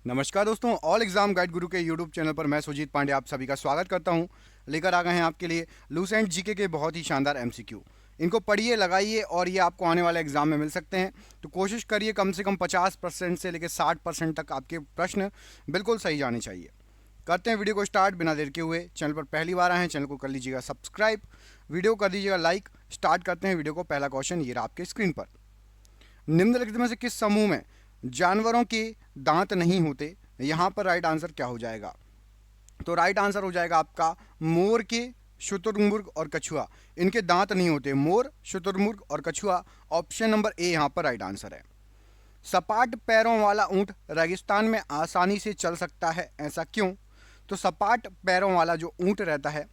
नमस्कार दोस्तों, all exam guide गुरु के यूट्यूब चैनल पर मैं सुजीत पांडे आप सभी का स्वागत करता हूं। लेकर आ गए हैं आपके लिए लूसेंट जीके के बहुत ही शानदार एमसीक्यू। इनको पढ़िए, लगाइए और ये आपको आने वाले एग्जाम में मिल सकते हैं। तो कोशिश करिए कम से कम 50% से लेकर 60% तक आपके प्रश्न बिल्कुल सही जाने चाहिए। करते हैं वीडियो को स्टार्ट बिना देर के हुए। चैनल पर पहली बार आए हैं, चैनल को कर लीजिएगा सब्सक्राइब, वीडियो कर दीजिएगा लाइक। स्टार्ट करते हैं वीडियो को। पहला क्वेश्चन ये रहा आपके स्क्रीन पर। निम्नलिखित में से किस समूह में जानवरों के दांत नहीं होते? यहाँ पर राइट आंसर क्या हो जाएगा? तो राइट आंसर हो जाएगा आपका मोर के, शुतुरमुर्ग और कछुआ। इनके दांत नहीं होते, मोर, शुतुरमुर्ग और कछुआ। ऑप्शन नंबर ए यहाँ पर राइट आंसर है। सपाट पैरों वाला ऊंट रेगिस्तान में आसानी से चल सकता है, ऐसा क्यों? तो सपाट पैरों वाला जो ऊंट रहता है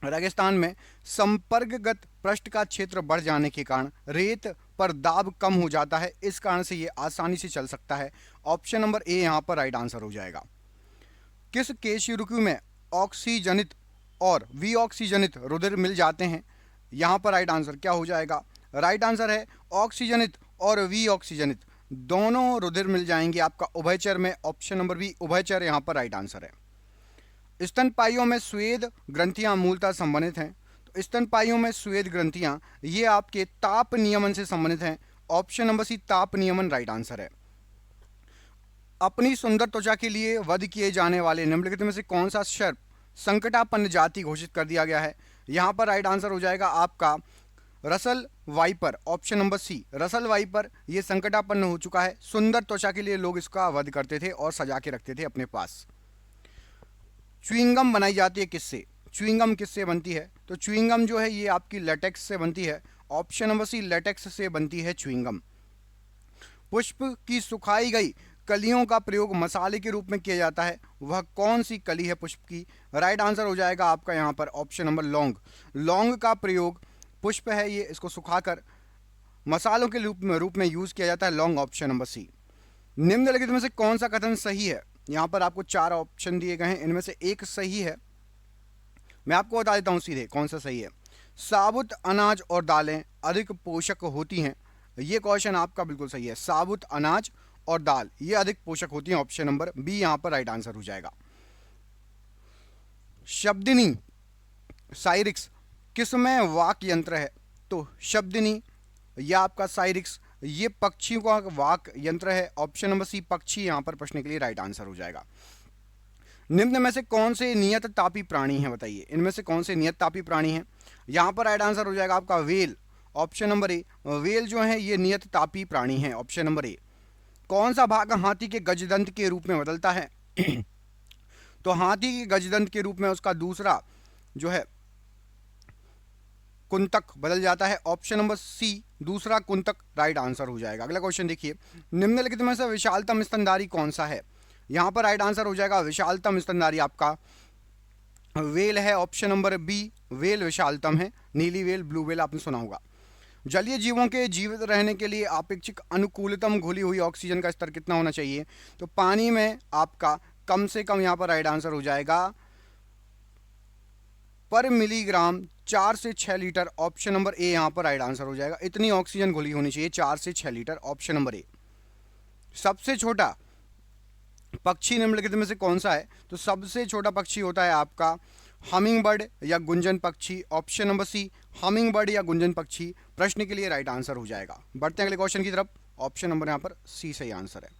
रेगिस्तान में संपर्कगत पृष्ठ का क्षेत्र बढ़ जाने के कारण रेत पर दाब कम हो जाता है, इस कारण से ये आसानी से चल सकता है। ऑप्शन नंबर ए यहाँ पर राइट आंसर हो जाएगा। किस केशिरुकु में ऑक्सीजनित और विऑक्सीजनित रुधिर मिल जाते हैं? यहाँ पर राइट आंसर क्या हो जाएगा? राइट आंसर है ऑक्सीजनित और विऑक्सीजनित दोनों रुधिर मिल जाएंगे आपका उभयचर में। ऑप्शन नंबर बी उभयचर यहाँ पर राइट आंसर है। स्तनपाइयों में स्वेद ग्रंथियां मूलतः संबंधित हैं। तो स्तनपाइयों में स्वेद ग्रंथियां ये आपके ताप नियमन से संबंधित हैं। ऑप्शन नंबर सी ताप नियमन राइट आंसर है। अपनी सुंदर त्वचा के लिए वध किए जाने वाले निम्नलिखित में से कौन सा सर्प संकटापन्न जाति घोषित कर दिया गया है? यहाँ पर राइट आंसर हो जाएगा आपका Russell viper. Option number C Russell viper ये संकटापन्न हो चुका है। सुंदर त्वचा के लिए लोग इसका वध करते थे और सजा के रखते थे अपने पास। च्युइंगम बनाई जाती है किससे? च्युइंगम किससे बनती है? तो च्युइंगम जो है ये आपकी लेटेक्स से बनती है। ऑप्शन नंबर सी लेटेक्स से बनती है च्युइंगम। पुष्प की सुखाई गई कलियों का प्रयोग मसाले के रूप में किया जाता है, वह कौन सी कली है पुष्प की? राइट आंसर हो जाएगा आपका यहाँ पर ऑप्शन नंबर लौंग। लौंग का प्रयोग पुष्प है ये, इसको सुखाकर मसालों के रूप में यूज किया जाता है, लौंग। Option number C. निम्नलिखित में से कौन सा कथन सही है? यहाँ पर आपको 4 ऑप्शन दिए गए हैं, इनमें से एक सही है। मैं आपको बता देता हूँ सीधे कौन सा सही है। साबुत अनाज और दालें अधिक पोषक होती हैं, ये क्वेश्चन आपका बिल्कुल सही है। साबुत अनाज और दाल ये अधिक पोषक होती हैं। ऑप्शन नंबर बी यहाँ पर राइट आंसर हो जाएगा। शब्दिनी साइरिक्स किसमें वाक यंत्र है? तो शब्दिनी या आपका साइरिक्स ये पक्षियों का वाक यंत्र है। ऑप्शन नंबर सी पक्षी यहाँ पर प्रश्न के लिए राइट आंसर हो जाएगा। निम्न में से कौन से नियत तापी प्राणी हैं? बताइए, इनमें से कौन से नियत तापी प्राणी हैं? यहाँ पर राइट आंसर हो जाएगा आपका वेल। ऑप्शन नंबर ए वेल जो है ये नियत तापी प्राणी है। ऑप्शन नंबर ए। कौन सा भाग हाथी के गजदंत के रूप में बदलता है? तो हाथी के गजदंत के रूप में उसका दूसरा जो है कुंतक बदल जाता है। ऑप्शन नंबर सी दूसरा कुंतक राइट आंसर हो जाएगा। अगला क्वेश्चन देखिए, निम्नलिखित में से विशालतम स्तनधारी कौन सा है? यहाँ पर राइट आंसर हो जाएगा विशालतम स्तनधारी आपका वेल है। ऑप्शन नंबर बी वेल विशालतम है। नीली वेल, ब्लू वेल आपने सुना होगा। जलीय जीवों के जीवित रहने के लिए अपेक्षित अनुकूलतम घुली हुई ऑक्सीजन का स्तर कितना होना चाहिए? तो पानी में आपका कम से कम यहाँ पर राइट आंसर हो जाएगा पर मिलीग्राम 4 से 6 लीटर। ऑप्शन नंबर ए यहाँ पर राइट आंसर हो जाएगा। इतनी ऑक्सीजन घुली होनी चाहिए 4 से 6 लीटर। ऑप्शन नंबर ए। सबसे छोटा पक्षी निम्नलिखित में से कौन सा है? तो सबसे छोटा पक्षी होता है आपका हमिंग बर्ड या गुंजन पक्षी। Option number C hummingbird या गुंजन पक्षी प्रश्न के लिए राइट आंसर हो जाएगा। बढ़ते हैं अगले क्वेश्चन की तरफ। ऑप्शन नंबर यहाँ पर सी सही आंसर है।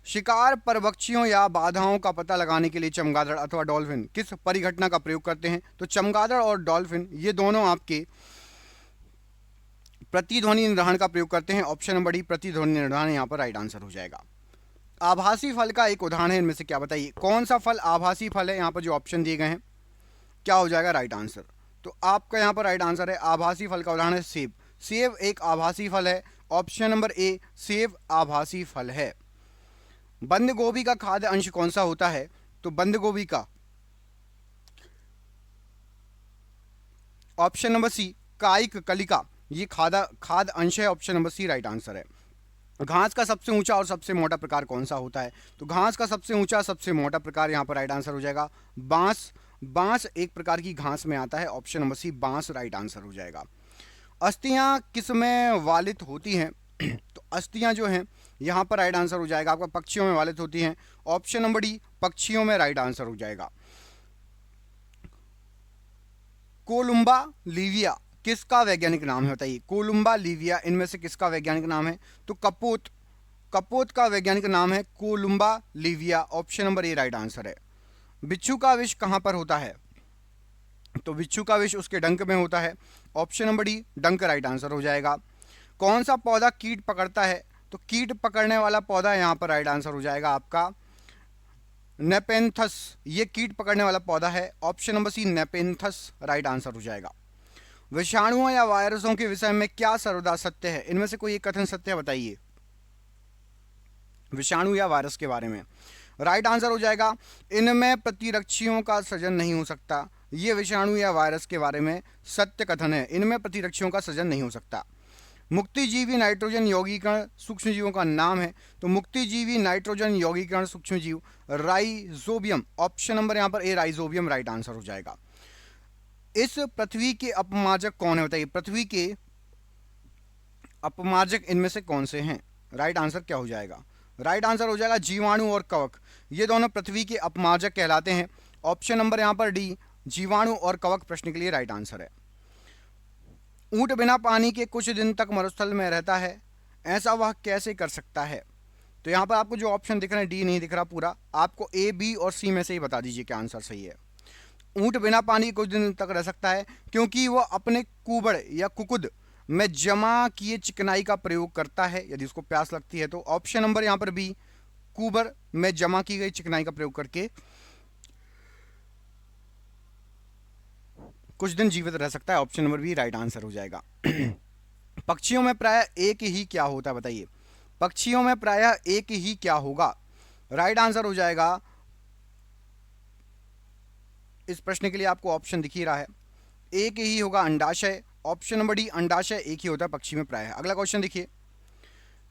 शिकार परभक्षियों या बाधाओं का पता लगाने के लिए चमगादड़ अथवा डॉल्फिन किस परिघटना का प्रयोग करते हैं? तो चमगादड़ और डॉल्फिन ये दोनों आपके प्रतिध्वनि निर्धारण का प्रयोग करते हैं। ऑप्शन नंबर डी प्रतिध्वनि निर्धारण यहाँ पर राइट आंसर हो जाएगा। आभासी फल का एक उदाहरण है, इनमें से क्या? बताइए कौन सा फल आभासी फल है? यहाँ पर जो ऑप्शन दिए गए हैं क्या हो जाएगा राइट आंसर? तो आपका यहाँ पर राइट आंसर है आभासी फल का उदाहरण है सेब। सेब एक आभासी फल है। ऑप्शन नंबर ए सेब आभासी फल है। बंद गोभी का खाद्य अंश कौन सा होता है? तो बंद गोभी का ऑप्शन नंबर सी कायिक कलिका ये खाद्य अंश है। Option number C right answer है। घास का सबसे ऊंचा और सबसे मोटा प्रकार कौन सा होता है? तो घास का सबसे ऊंचा सबसे मोटा प्रकार यहाँ पर राइट आंसर हो जाएगा बांस। बांस एक प्रकार की घास में आता है। ऑप्शन नंबर सी बांस राइट आंसर हो जाएगा। अस्थियां किस में वालित होती हैं? तो अस्थियां जो हैं यहाँ पर राइट आंसर हो जाएगा आपका पक्षियों में वालित होती हैं। ऑप्शन नंबर डी पक्षियों में राइट आंसर हो जाएगा। कोलुम्बा लिविया किसका वैज्ञानिक नाम है बताइए। कोलुम्बा लिविया इनमें से किसका वैज्ञानिक नाम है? तो कपोत का वैज्ञानिक नाम है Columba livia. Option number A right answer है। बिच्छू का विष कहां पर होता है? तो बिच्छू का विष उसके डंक में होता है। ऑप्शन नंबर डी डंक राइट आंसर हो जाएगा। कौन सा पौधा कीट पकड़ता है? तो कीट पकड़ने वाला पौधा यहां पर राइट आंसर हो जाएगा आपका नेपेंथस। ये कीट पकड़ने वाला पौधा है। Option number C Nepenthes right answer हो जाएगा। विषाणुओं या वायरसों के विषय में क्या सर्वदा सत्य है? इनमें से कोई एक कथन सत्य है बताइए, विषाणु या वायरस के बारे में। राइट आंसर हो जाएगा इनमें प्रतिरक्षियों का सृजन नहीं हो सकता। ये विषाणु या वायरस के बारे में सत्य कथन है, इनमें प्रतिरक्षियों का सृजन नहीं हो सकता। मुक्तिजीवी नाइट्रोजन यौगीकरण सूक्ष्मजीवों का नाम है। तो मुक्तिजीवी नाइट्रोजन यौगीकरण सूक्ष्मजीव राइजोबियम। ऑप्शन नंबर यहाँ पर ए राइजोबियम राइट आंसर हो जाएगा। इस पृथ्वी के अपमार्जक कौन है बताइए। पृथ्वी के अपमार्जक इनमें से कौन से हैं? राइट आंसर क्या हो जाएगा? राइट आंसर हो जाएगा जीवाणु और कवक। ये दोनों पृथ्वी के अपमार्जक कहलाते हैं। ऑप्शन नंबर यहाँ पर डी जीवाणु और कवक प्रश्न के लिए राइट आंसर है। ऊंट बिना पानी के कुछ दिन तक मरुस्थल में रहता है, ऐसा वह कैसे कर सकता है? तो यहाँ पर आपको जो ऑप्शन दिख रहे हैं डी नहीं दिख रहा पूरा, आपको ए बी और सी में से ही बता दीजिए क्या आंसर सही है। ऊंट बिना पानी कुछ दिन तक रह सकता है क्योंकि वह अपने कुबड़ या कुकुद में जमा किए चिकनाई का प्रयोग करता है यदि उसको प्यास लगती है तो। ऑप्शन नंबर यहाँ पर बी कुबड़ में जमा की गई चिकनाई का प्रयोग करके कुछ दिन जीवित रह सकता है। Option number B right answer हो जाएगा। पक्षियों में प्रायः एक ही क्या होता है बताइए। पक्षियों में प्रायः एक ही क्या होगा? राइट आंसर हो जाएगा, इस प्रश्न के लिए आपको ऑप्शन दिख ही रहा है, एक ही होगा अंडाशय। ऑप्शन नंबर डी अंडाशय एक ही होता है पक्षी में प्रायः। अगला क्वेश्चन देखिए,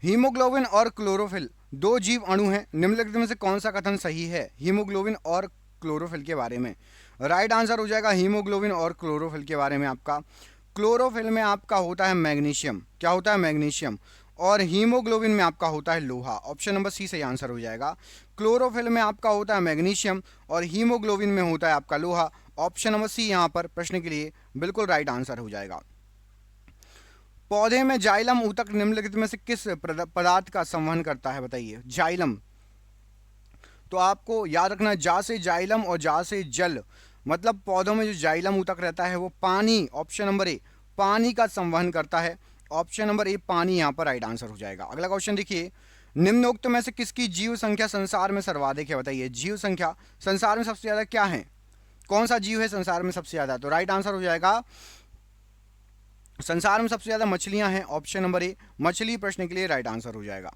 हीमोग्लोबिन और क्लोरोफिल दो जीव अणु हैं, निम्नलिखित में से कौन सा कथन सही है हीमोग्लोबिन और क्लोरोफिल के बारे में? राइट आंसर हो जाएगा हीमोग्लोबिन और क्लोरोफिल के बारे में आपका क्लोरोफिल में आपका होता है मैग्नीशियम। क्या होता है? मैग्नीशियम। और हीमोग्लोबिन में आपका होता है लोहा। ऑप्शन नंबर सी सही आंसर हो जाएगा। क्लोरोफिल में आपका होता है मैग्नीशियम और हीमोग्लोबिन में होता है आपका लोहा। ऑप्शन नंबर सी यहाँ पर प्रश्न के लिए बिल्कुल राइट आंसर हो जाएगा। पौधे में जाइलम ऊतक निम्नलिखित में से किस पदार्थ का संवहन करता है बताइए। जाइलम, तो आपको याद रखना जा से जाइलम और जा से जल, मतलब पौधों में जो जाइलम ऊतक रहता है वो पानी, ऑप्शन नंबर ए पानी का संवहन करता है। ऑप्शन नंबर ए पानी यहाँ पर राइट आंसर हो जाएगा। अगला क्वेश्चन देखिए, निम्नोक्त में से किसकी जीव संख्या संसार में सर्वाधिक है बताइए। जीव संख्या संसार में सबसे ज्यादा क्या है? कौन सा जीव है संसार में सबसे ज्यादा? तो राइट आंसर हो जाएगा संसार में सबसे ज्यादा मछलियां हैं। ऑप्शन नंबर ए मछली प्रश्न के लिए राइट आंसर हो जाएगा।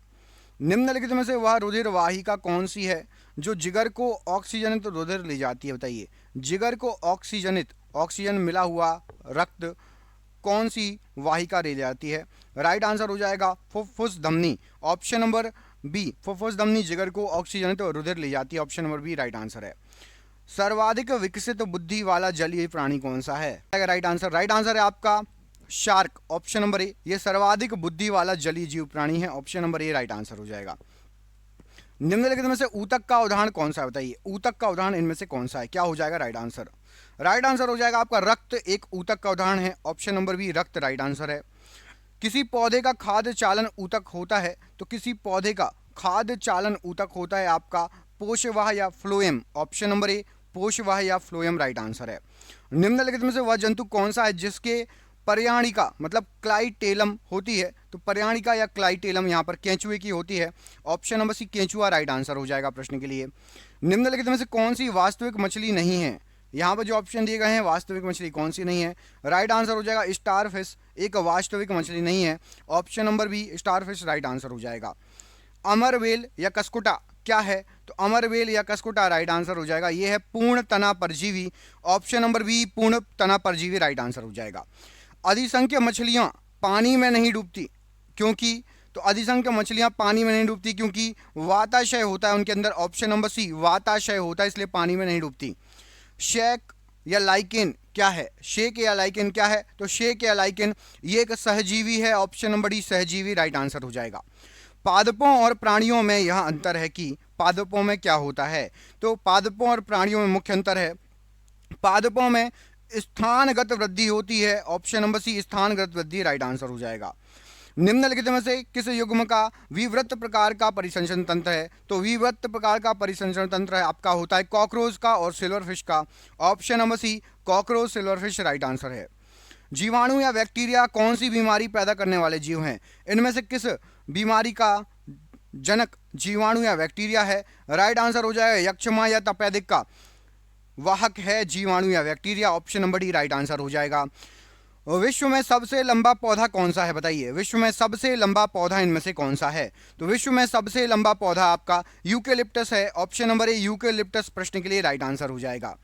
निम्नलिखित में से वह रुधिर वाहिका कौन सी है जो जिगर को ऑक्सीजनित रुधिर ले जाती है बताइए। जिगर को ऑक्सीजन मिला हुआ रक्त कौन सी वाहिका ले जाती है? राइट आंसर हो जाएगा फुफ्फुस धमनी। ऑप्शन नंबर बी फुफ्फुस धमनी जिगर को ऑक्सीजनित रुधिर ले जाती है। Option number B right answer है। सर्वाधिक विकसित बुद्धि वाला जलीय प्राणी कौन सा है? राइट आंसर है आपका शार्क। ऑप्शन नंबर ए ये सर्वाधिक बुद्धि वाला जलीय जीव प्राणी है। Option number A right answer हो जाएगा। निम्नलिखित में से ऊतक का उदाहरण कौन सा है बताइए। ऊतक का उदाहरण इनमें से कौन सा है? क्या हो जाएगा राइट आंसर? राइट आंसर हो जाएगा आपका रक्त एक ऊतक का उदाहरण है। ऑप्शन नंबर बी रक्त राइट आंसर है। किसी पौधे का खाद्य चालन ऊतक होता है तो किसी पौधे का खाद्य चालन ऊतक होता है आपका पोषवाह या फ्लोएम। ऑप्शन नंबर ए पोषवाह या फ्लोएम राइट आंसर है। निम्नलिखित में से वह जंतु कौन सा है जिसके पर्याणिका मतलब क्लाइटेलम होती है? तो पर्याणिका या क्लाइटेलम यहाँ पर केंचुए की होती है। ऑप्शन नंबर सी केंचुआ राइट आंसर हो जाएगा प्रश्न के लिए। निम्नलिखित में से कौन सी वास्तविक मछली नहीं है? यहाँ पर जो ऑप्शन दिए गए हैं वास्तविक मछली कौन सी नहीं है? राइट आंसर हो जाएगा स्टारफिश एक वास्तविक मछली नहीं है। Option number B starfish right answer हो जाएगा। अमरवेल या कसकुटा क्या है? तो अमरवेल या कसकुटा राइट आंसर हो जाएगा। ये है पूर्ण तना परजीवी। ऑप्शन नंबर बी पूर्ण तना परजीवी राइट आंसर हो जाएगा। अधिसंख्य मछलियां पानी में नहीं डूबती क्योंकि? तो अधिसंख्य मछलियां पानी में नहीं डूबती क्योंकि वाताशय होता है उनके अंदर। ऑप्शन नंबर सी वाताशय होता है इसलिए पानी में नहीं डूबती। शेक या लाइकेन क्या है? शेक या लाइकेन क्या है? तो शेक या लाइकेन ये एक सहजीवी है। ऑप्शन नंबर डी सहजीवी राइट आंसर हो जाएगा। पादपों और प्राणियों में यह अंतर है कि पादपों में क्या होता है। तो पादपों और प्राणियों में मुख्य अंतर है, पादपों में स्थानगत वृद्धि होती है, ऑप्शन नंबर सी स्थानगत वृद्धि राइट आंसर हो जाएगा। निम्नलिखित में से किस युग्म का विवृत प्रकार का परिसंचरण तंत्र है। तो विवृत प्रकार का परिसंचरण तंत्र है आपका होता है कॉकरोच का और सिल्वरफिश का, option number C cockroach silverfish right answer है। जीवाणु या बैक्टीरिया कौन सी बीमारी पैदा करने वाले जीव हैं। इनमें से किस बीमारी का जनक जीवाणु या बैक्टीरिया है। राइट आंसर हो जाएगा यक्षमा या तपेदिक का वाहक है जीवाणु या bacteria, option number D right answer हो जाएगा। विश्व में सबसे लंबा पौधा कौन सा है बताइए, विश्व में सबसे लंबा पौधा इनमें से कौन सा है। तो विश्व में सबसे लंबा पौधा आपका यूकेलिप्टस है, ऑप्शन नंबर ए यूकेलिप्टस प्रश्न के लिए राइट आंसर हो जाएगा।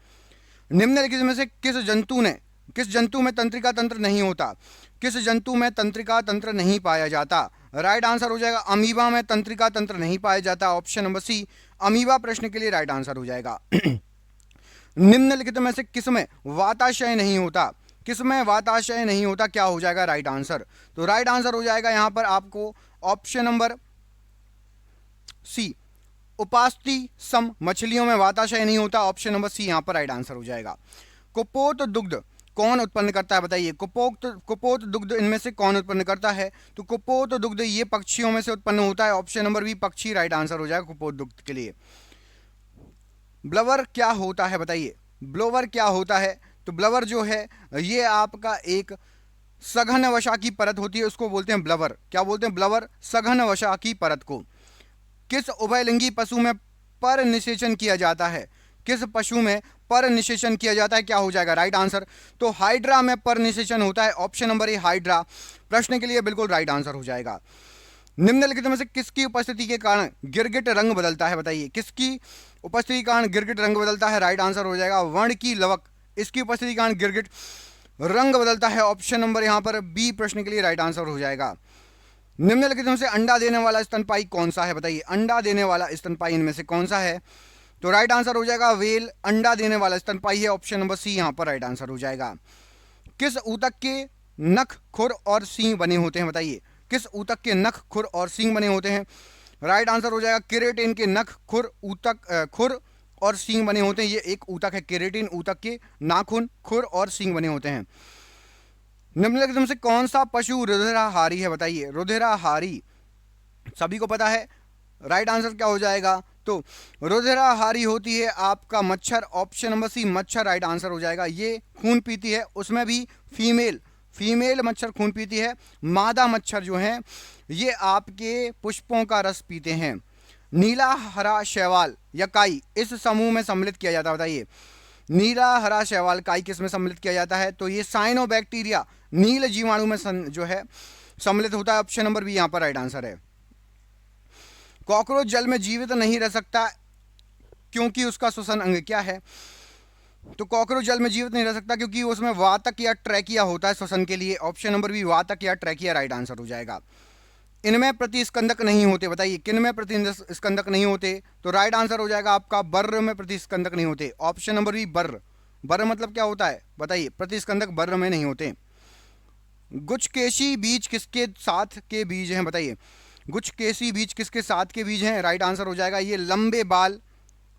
निम्नलिखित में से किस जंतु में तंत्रिका तंत्र नहीं होता, किस जंतु में तंत्रिका तंत्र नहीं पाया जाता। राइट आंसर हो जाएगा अमीबा में तंत्रिका तंत्र नहीं पाया जाता, ऑप्शन नंबर सी अमीबा प्रश्न के लिए राइट आंसर हो जाएगा। निम्नलिखित में से किसमें वाताशय नहीं होता, किसमें वाताशय नहीं होता, क्या हो जाएगा राइट आंसर। तो राइट आंसर हो जाएगा यहां पर आपको ऑप्शन नंबर सी उपास्थि सम मछलियों में वाताशय नहीं होता, ऑप्शन नंबर सी यहां पर राइट आंसर हो जाएगा। कुपोत दुग्ध कौन उत्पन्न करता है बताइए, कुपोत दुग्ध इनमें से कौन उत्पन्न करता है। तो कुपोत दुग्ध ये पक्षियों में से उत्पन्न होता है, ऑप्शन नंबर बी पक्षी राइट आंसर हो जाएगा कुपोत दुग्ध के लिए। ब्लवर क्या होता है बताइए, ब्लोवर क्या होता है। तो ब्लवर जो है ये आपका एक सघन वसा की परत होती है, उसको बोलते हैं ब्लवर। क्या बोलते हैं, ब्लवर, सघन वसा की परत को। किस उभयलिंगी पशु में पर निषेचन किया जाता है, किस पशु में पर निषेचन किया जाता है, क्या हो जाएगा राइट आंसर। तो हाइड्रा में पर निषेचन होता है, ऑप्शन नंबर ए हाइड्रा प्रश्न के लिए बिल्कुल राइट आंसर हो जाएगा। निम्नलिखित में से किसकी उपस्थिति के कारण गिरगिट रंग बदलता है बताइए, किसकी उपस्थिति के कारण गिरगिट रंग बदलता है। राइट आंसर हो जाएगा वर्ण की लवक, इसकी उपस्थिति के कारण गिरगिट रंग बदलता है, ऑप्शन नंबर यहां पर बी प्रश्न के लिए राइट आंसर हो जाएगा। निम्नलिखित में से अंडा देने वाला स्तनपायी कौन सा है बताइए, अंडा देने वाला स्तनपायी इनमें से कौन सा है। तो राइट आंसर हो जाएगा वेल अंडा देने वाला स्तनपायी है, ऑप्शन नंबर सी यहां पर राइट आंसर हो जाएगा। किस ऊतक के नख, खुर और सींग बने होते हैं बताइए, किस ऊतक के नख, खुर और सींग बने होते हैं। राइट आंसर हो जाएगा केरेटिन के नख, खुर और सींग बने होते हैं। ये एक ऊतक है केरेटिन, ऊतक के नाखून, खुर और सींग बने होते हैं। निम्नलिखित से कौन सा पशु रुधिराहारी है बताइए, रुधिराहारी सभी को पता है। राइट आंसर क्या हो जाएगा, तो रुधिराहारी होती है आपका मच्छर, ऑप्शन नंबर सी मच्छर राइट आंसर हो जाएगा। ये खून पीती है, उसमें भी फीमेल मच्छर खून पीती है। मादा मच्छर जो है ये आपके पुष्पों का रस पीते हैं। नीला हरा शैवाल या काई इस समूह में सम्मिलित किया जाता है बताइए, नीला हरा शैवाल काई किस में सम्मिलित किया जाता है। तो ये साइनोबैक्टीरिया नील जीवाणु में जो है सम्मिलित होता है, ऑप्शन नंबर बी यहां पर राइट आंसर है। कॉकरोच जल में जीवित नहीं रह सकता क्योंकि उसका श्वसन अंग क्या है। तो कॉकरोच जल में जीवित नहीं रह सकता क्योंकि उसमें वातक या ट्रैकिया होता है श्वसन के लिए, ऑप्शन नंबर बी वातक या ट्रैकिया राइट आंसर हो जाएगा। इनमें प्रतिस्कंदक नहीं होते बताइए, किन में प्रतिस्कंदक नहीं होते। तो राइट आंसर हो जाएगा आपका बर्र में प्रतिस्कंदक नहीं होते, ऑप्शन नंबर बी बर्र मतलब क्या होता है बताइए, प्रतिस्कंदक बर्र में नहीं होते। गुच्छकेशी बीज किसके साथ के बीज हैं बताइए, गुच्छकेशी बीज किसके साथ के बीज हैं। राइट आंसर हो जाएगा ये लंबे बाल,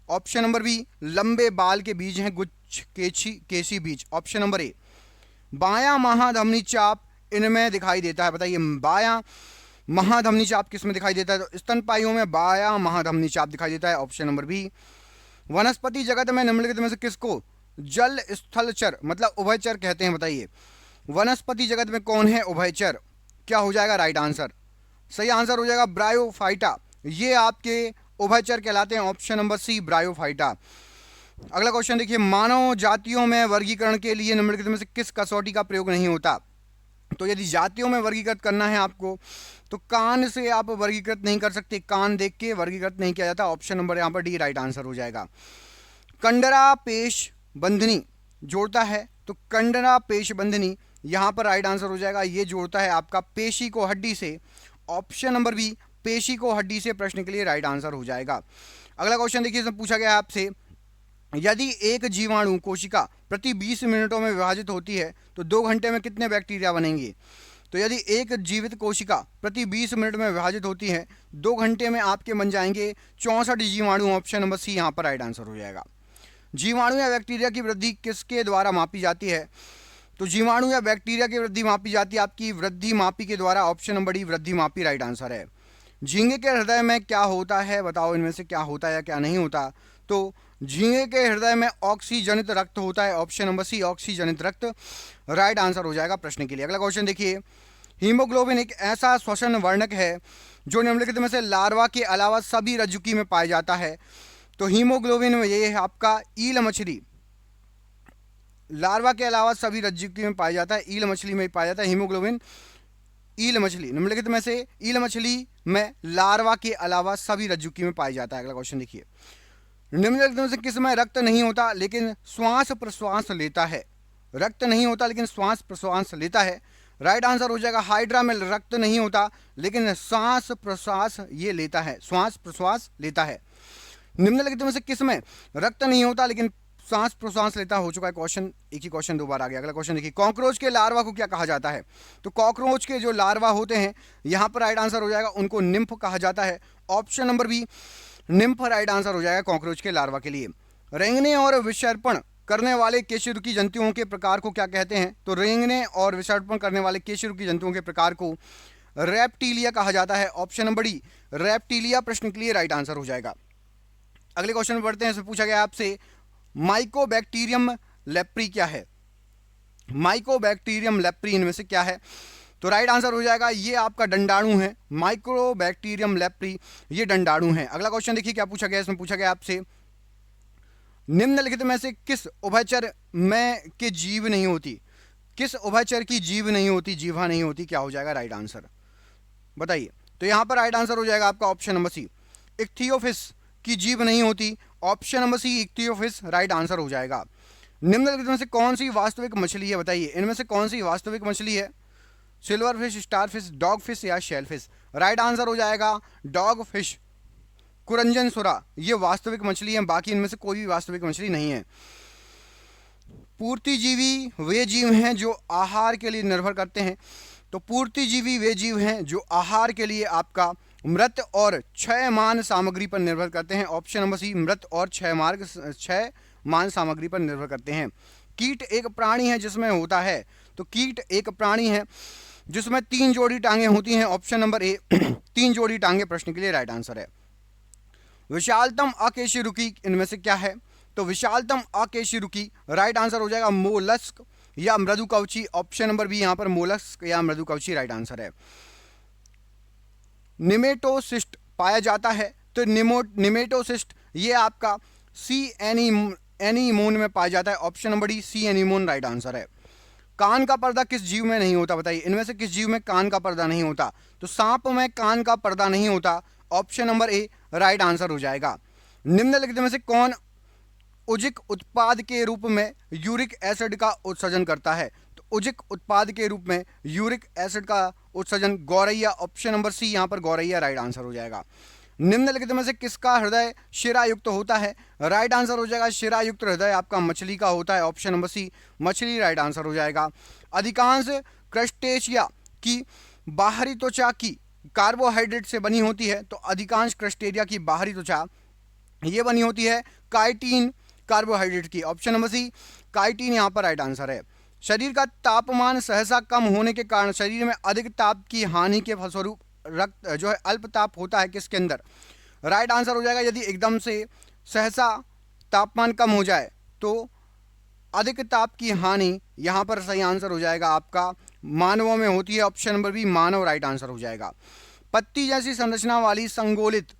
ऑप्शन नंबर बी लंबे बाल के बीज हैं गुच्छकेशी बीज, ऑप्शन नंबर ए। बायां महाधमनी चाप इनमें दिखाई देता है बताइए, बायां महाधमनी चाप किस में दिखाई देता है। तो स्तनपाइयों में बायां महाधमनी चाप दिखाई देता है, ऑप्शन नंबर बी। वनस्पति जगत में निम्नलिखित में से किसको जल स्थलचर मतलब उभयचर कहते हैं बताइए, वनस्पति जगत में कौन है उभयचर, क्या हो जाएगा राइट आंसर। सही आंसर हो जाएगा ब्रायोफाइटा, ये आपके उभयचर कहलाते हैं, ऑप्शन नंबर सी ब्रायोफाइटा। अगला क्वेश्चन देखिए, मानव जातियों में वर्गीकरण के लिए निम्नलिखित में से किस कसौटी का प्रयोग नहीं होता। तो यदि जातियों में वर्गीकृत करना है आपको तो कान से आप वर्गीकृत नहीं कर सकते, कान देख के वर्गीकृत नहीं किया जाता, ऑप्शन नंबर यहाँ पर डी राइट आंसर हो जाएगा। कंडरा पेश बंधनी जोड़ता है, तो कंडरा पेश बंधनी यहाँ पर राइट आंसर हो जाएगा, ये जोड़ता है आपका पेशी को हड्डी से, ऑप्शन नंबर बी पेशी को हड्डी से प्रश्न के लिए राइट आंसर हो जाएगा। अगला क्वेश्चन देखिए, इसमें पूछा गया है आपसे, यदि एक जीवाणु कोशिका प्रति 20 मिनटों में विभाजित होती है तो 2 घंटे में कितने बैक्टीरिया बनेंगे। तो यदि एक जीवित कोशिका प्रति 20 मिनट में विभाजित होती है, 2 घंटे में आपके बन जाएंगे 64 जीवाणु। ऑप्शन नंबर सी यहाँ पर राइट आंसर हो जाएगा। जीवाणु या बैक्टीरिया की वृद्धि किसके द्वारा मापी जाती है? तो जीवाणु या बैक्टीरिया की वृद्धि मापी जाती है आपकी वृद्धि मापी के द्वारा। ऑप्शन नंबर डी वृद्धि मापी राइट आंसर है। झींगे के हृदय में क्या होता है? बताओ इनमें से क्या होता है या क्या नहीं होता? तो झींगे के हृदय में ऑक्सीजनित रक्त होता है। ऑप्शन नंबर सी ऑक्सीजनित रक्त राइट आंसर हो जाएगा प्रश्न के लिए। अगला क्वेश्चन देखिए, हीमोग्लोबिन एक ऐसा श्वसन वर्णक है जो निम्नलिखित में से लार्वा के अलावा सभी रज्जुकी में पाया जाता है। तो हीमोग्लोबिन में ये है आपका ईल मछली, लार्वा के अलावा सभी रज्जुकी में पाया जाता है। ईल मछली में पाया जाता है हीमोग्लोबिन। ईल मछली निम्नलिखित में से ईल मछली में लार्वा के अलावा सभी रज्जुकी में पाया जाता है। अगला क्वेश्चन देखिए, निम्नलिखित में से किसमें रक्त नहीं होता लेकिन श्वास प्रश्वास लेता है? रक्त नहीं होता लेकिन श्वास प्रश्वास लेता है। राइट आंसर हो जाएगा हाइड्रा में रक्त नहीं होता लेकिन श्वास प्रश्वास ये लेता है, श्वास प्रश्वास लेता है। निम्नलिखित में से किसमें रक्त नहीं होता लेकिन सांस प्रश्वास लेता? हो चुका है क्वेश्चन, एक ही क्वेश्चन दो बार आ गया। अगला क्वेश्चन देखिए, कॉकरोच के लार्वा को क्या कहा जाता है? तो कॉकरोच के जो लार्वा होते हैं यहाँ पर राइट आंसर हो जाएगा उनको निम्फ कहा जाता है। Option number B nymph right answer हो जाएगा कॉकरोच के लार्वा के लिए। रेंगने और विसर्पण करने वाले केशरुकी जंतुओं के प्रकार को क्या कहते हैं? तो रेंगने और विसर्पण करने वाले केशरुकी जंतुओं के प्रकार को रेप्टिलिया कहा जाता है। ऑप्शन नंबर डी रेप्टिलिया प्रश्न के लिए राइट आंसर हो जाएगा। अगले क्वेश्चन में बढ़ते हैं। इसमें पूछा गया आपसे माइकोबैक्टीरियम लेप्री क्या है? माइकोबैक्टीरियम लेप्री इनमें से क्या है? तो राइट आंसर हो जाएगा ये आपका डंडाणु है। माइकोबैक्टीरियम लेप्री ये डंडाणु है। अगला क्वेश्चन देखिए क्या पूछा गया। इसमें पूछा गया आपसे निम्नलिखित में से किस उभयचर में के जीव नहीं होती? किस उभयचर की जीव नहीं होती, जीवा नहीं होती? क्या हो जाएगा राइट आंसर बताइए। तो यहां पर राइट आंसर हो जाएगा आपका ऑप्शन नंबर सी इक्थियोफिस की जीव नहीं होती। Option number C ichthyophis right answer हो जाएगा। निम्नलिखित में से कौन सी वास्तविक मछली है? बताइए इनमें से कौन सी वास्तविक मछली है? Silver fish, star fish, dog fish या शेल फिश? राइट आंसर हो जाएगा डॉग फिश, कुरंजन सुरा ये वास्तविक मछली है, बाकी इनमें से कोई भी वास्तविक मछली नहीं है। पूर्तिजीवी वे जीव हैं जो आहार के लिए निर्भर करते हैं। तो पूर्तिजीवी वे जीव हैं जो आहार के लिए आपका मृत और क्षयमान सामग्री पर निर्भर करते हैं। ऑप्शन नंबर सी मृत और क्षयमान सामग्री पर निर्भर करते हैं। कीट एक प्राणी है जिसमें होता है, तो कीट एक प्राणी है जिसमें 3 जोड़ी टांगे होती हैं। ऑप्शन नंबर ए 3 जोड़ी टांगे प्रश्न के लिए राइट आंसर है। विशालतम अकेशेरुकी इनमें से क्या है? तो विशालतम अकेशेरुकी राइट आंसर हो जाएगा मोलस्क या मृदुकवची। ऑप्शन नंबर बी यहां पर मोलस्क या मृदुकवची राइट आंसर है। निमेटोसिस्ट पाया जाता है, तो निमेटोसिस्ट ये आपका सी एनीमोन में पाया जाता है। Option number D C anemone right answer है। कान का पर्दा किस जीव में नहीं होता? बताइए इनमें से किस जीव में कान का पर्दा नहीं होता? तो सांप में कान का पर्दा नहीं होता। Option number A right answer हो जाएगा। निम्नलिखित में से कौन उजिक उत्पाद के रूप में यूरिक एसिड का उत्सर्जन करता है? तो उजिक उत्पाद के रूप में यूरिक एसिड का उत्सर्जन गौरैया। ऑप्शन नंबर सी यहां पर गौरैया राइट आंसर हो जाएगा। निम्नलिखित में से किसका हृदय शिरायुक्त होता है? राइट आंसर हो जाएगा शिरायुक्त हृदय आपका मछली का होता है। ऑप्शन नंबर सी मछली राइट आंसर हो जाएगा। अधिकांश क्रस्टेशिया की बाहरी त्वचा की कार्बोहाइड्रेट से बनी होती है, तो अधिकांश क्रस्टेशिया की बाहरी त्वचा ये बनी होती है काइटिन कार्बोहाइड्रेट की। ऑप्शन नंबर सी काइटिन यहां पर राइट आंसर है। शरीर का तापमान सहसा कम होने के कारण शरीर में अधिक ताप की हानि के फलस्वरूप रक्त जो है अल्प ताप होता है किसके अंदर? राइट आंसर हो जाएगा यदि एकदम से सहसा तापमान कम हो जाए तो अधिक ताप की हानि यहां पर सही आंसर हो जाएगा आपका मानवों में होती है। ऑप्शन नंबर बी मानव राइट आंसर हो जाएगा। पत्ती जैसी संरचना वाली संगोलित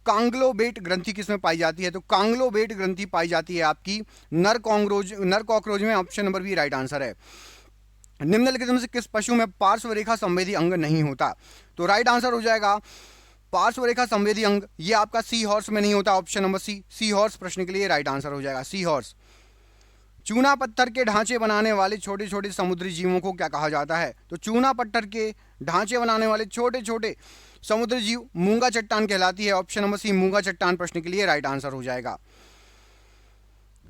कांग्लोबेट ग्रंथि किसमें पाई जाती है? तो कांग्लोबेट ग्रंथि पाई जाती है आपकी नर कॉकरोच में। Option number B right answer है। निम्नलिखित में से किस पशु में पार्श्व रेखा संवेदी अंग नहीं होता? तो राइट आंसर हो जाएगा पार्श्व रेखा संवेदी अंग ये आपका सी हॉर्स में नहीं होता। ऑप्शन नंबर सी हॉर्स प्रश्न के लिए राइट आंसर हो जाएगा सी हॉर्स। चूना पत्थर के ढांचे बनाने वाले छोटे छोटे समुद्री जीवों को क्या कहा जाता है? तो चूना पत्थर के ढांचे बनाने वाले छोटे छोटे समुद्री जीव मूंगा चट्टान कहलाती है। ऑप्शन नंबर सी मूंगा चट्टान प्रश्न के लिए राइट आंसर हो जाएगा।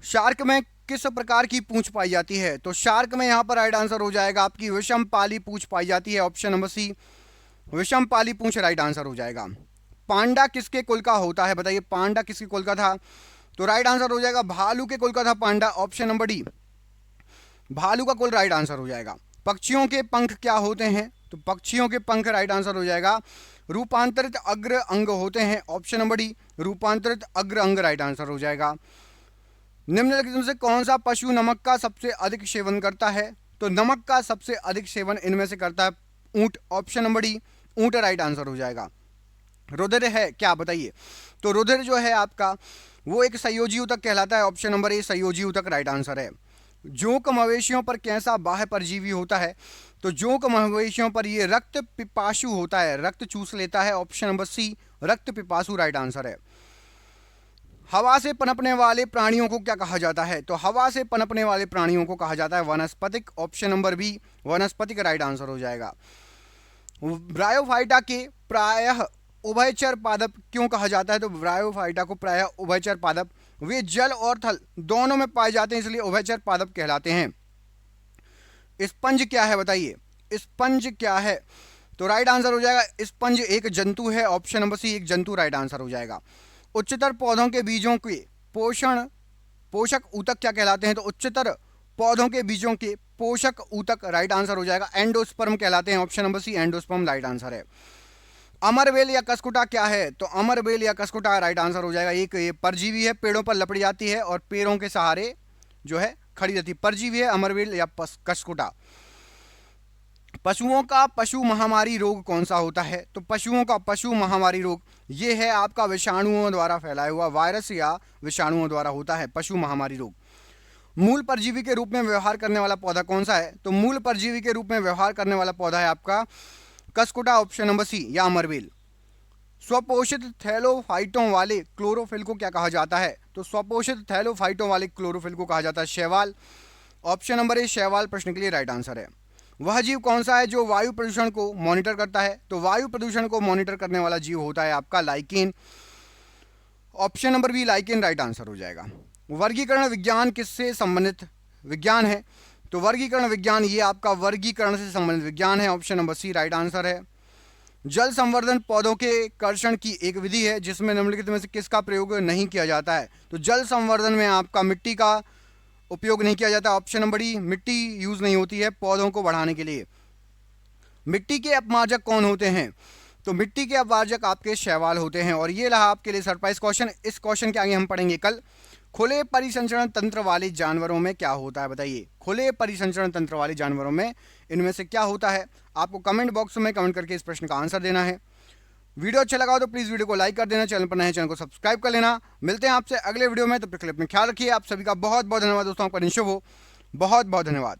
शार्क में किस प्रकार की पूंछ पाई जाती है? तो शार्क में यहाँ पर राइट आंसर हो जाएगा आपकी विषम पाली पूंछ पाई जाती है, ऑप्शन नंबर सी विषम पाली पूंछ राइट आंसर हो जाएगा। पांडा किसके कुल का होता है? बताइए पांडा किसके कुल का था? तो राइट आंसर हो जाएगा भालू के कुल का था पांडा, ऑप्शन नंबर डी भालू का कुल राइट आंसर हो जाएगा। पक्षियों के पंख क्या होते हैं? तो पक्षियों के पंख राइट आंसर हो जाएगा रूपांतरित अग्र अंग होते हैं, ऑप्शन नंबर डी रूपांतरित अग्र अंग राइट आंसर हो जाएगा। निम्नलिखित में से कौन सा पशु नमक का सबसे अधिक सेवन करता है? तो नमक का सबसे अधिक सेवन इनमें से करता है ऊंट, ऑप्शन नंबर डी ऊंट राइट आंसर हो जाएगा। रुधिर है क्या? बताइए। तो रुधिर जो है आपका वो एक संयोजी ऊतक कहलाता है, ऑप्शन नंबर ए संयोजी ऊतक राइट आंसर है। जोंक मवेशियों पर कैसा बाह्य परजीवी होता है? तो जोंक मवेशियों पर ये रक्त पिपासु होता है, रक्त चूस लेता है, ऑप्शन नंबर सी रक्त पिपासु राइट आंसर है। हवा से पनपने वाले प्राणियों को क्या कहा जाता है? तो हवा से पनपने वाले प्राणियों को कहा जाता है वनस्पतिक, ऑप्शन नंबर बी वनस्पतिक राइट आंसर हो जाएगा। ब्रायोफाइटा के प्रायः उभयचर पादप क्यों कहा जाता है? तो ब्रायोफाइटा को प्रायः उभयचर पादप, वे जल और थल दोनों में पाए जाते हैं इसलिए उभयचर पादप कहलाते हैं। स्पंज क्या है? बताइए स्पंज क्या है? तो राइट आंसर हो जाएगा स्पंज एक जंतु है, ऑप्शन नंबर सी एक जंतु राइट आंसर हो जाएगा। उच्चतर पौधों के बीजों के पोषक ऊतक क्या कहलाते हैं? तो उच्चतर पौधों के बीजों के पोषक ऊतक राइट आंसर हो जाएगा एंडोस्पर्म कहलाते हैं, option number C endosperm right answer है। अमरबेल या कसकुटा क्या है? तो अमरबेल या कसकुटा राइट आंसर हो जाएगा। एक ये परजीवी है, पेड़ों पर लपट जाती है और पेड़ों के सहारे जो है खड़ी रहती है, परजीवी है अमरबेल या कसकुटा। पशुओं का पशु महामारी रोग कौन सा होता है? तो पशुओं का पशु महामारी रोग ये है आपका विषाणुओं द्वारा फैलाया हुआ वायरस या विषाणुओं द्वारा होता है पशु महामारी रोग। मूल परजीवी के रूप में व्यवहार करने वाला पौधा कौन सा है? तो मूल परजीवी के रूप में व्यवहार करने वाला पौधा है आपका कसकुटा, ऑप्शन नंबर सी या अमरबेल। स्वपोषित थैलोफाइटों वाले क्लोरोफिल को क्या कहा जाता है? तो स्वपोषित थैलोफाइटों वाले क्लोरोफिल को कहा जाता है शैवाल, ऑप्शन नंबर ए शैवाल प्रश्न के लिए राइट आंसर है। वह जीव कौन सा है जो वायु प्रदूषण को मॉनिटर करता है? तो वायु प्रदूषण को मॉनिटर करने वाला जीव होता है आपका lichen, option number B lichen right answer हो जाएगा। वर्गीकरण विज्ञान किससे संबंधित विज्ञान है? तो वर्गीकरण विज्ञान ये आपका वर्गीकरण से संबंधित विज्ञान है, option number C right answer है। जल संवर्धन पौधों के कर्षण की एक विधि है जिसमें निम्नलिखित में से किसका प्रयोग नहीं किया जाता है? तो जल संवर्धन में आपका मिट्टी का उपयोग नहीं किया जाता, ऑप्शन नंबर डी मिट्टी यूज नहीं होती है पौधों को बढ़ाने के लिए। मिट्टी के अपमार्जक कौन होते हैं? तो मिट्टी के अपमार्जक आपके शैवाल होते हैं। और ये रहा आपके लिए सरप्राइज क्वेश्चन। इस क्वेश्चन के आगे हम पढ़ेंगे कल। खुले परिसंचरण तंत्र वाले जानवरों में क्या होता है? बताइए खुले परिसंचरण तंत्र वाले जानवरों में इनमें से क्या होता है? आपको कमेंट बॉक्स में कमेंट करके इस प्रश्न का आंसर देना है। वीडियो अच्छा लगा हो तो प्लीज़ वीडियो को लाइक कर देना, चैनल पर नए चैनल को सब्सक्राइब कर लेना। मिलते हैं आपसे अगले वीडियो में, तब तक के लिए अपना ख्याल रखिए। आप सभी का बहुत बहुत धन्यवाद दोस्तों, आपका दिन शुभ हो। बहुत बहुत धन्यवाद।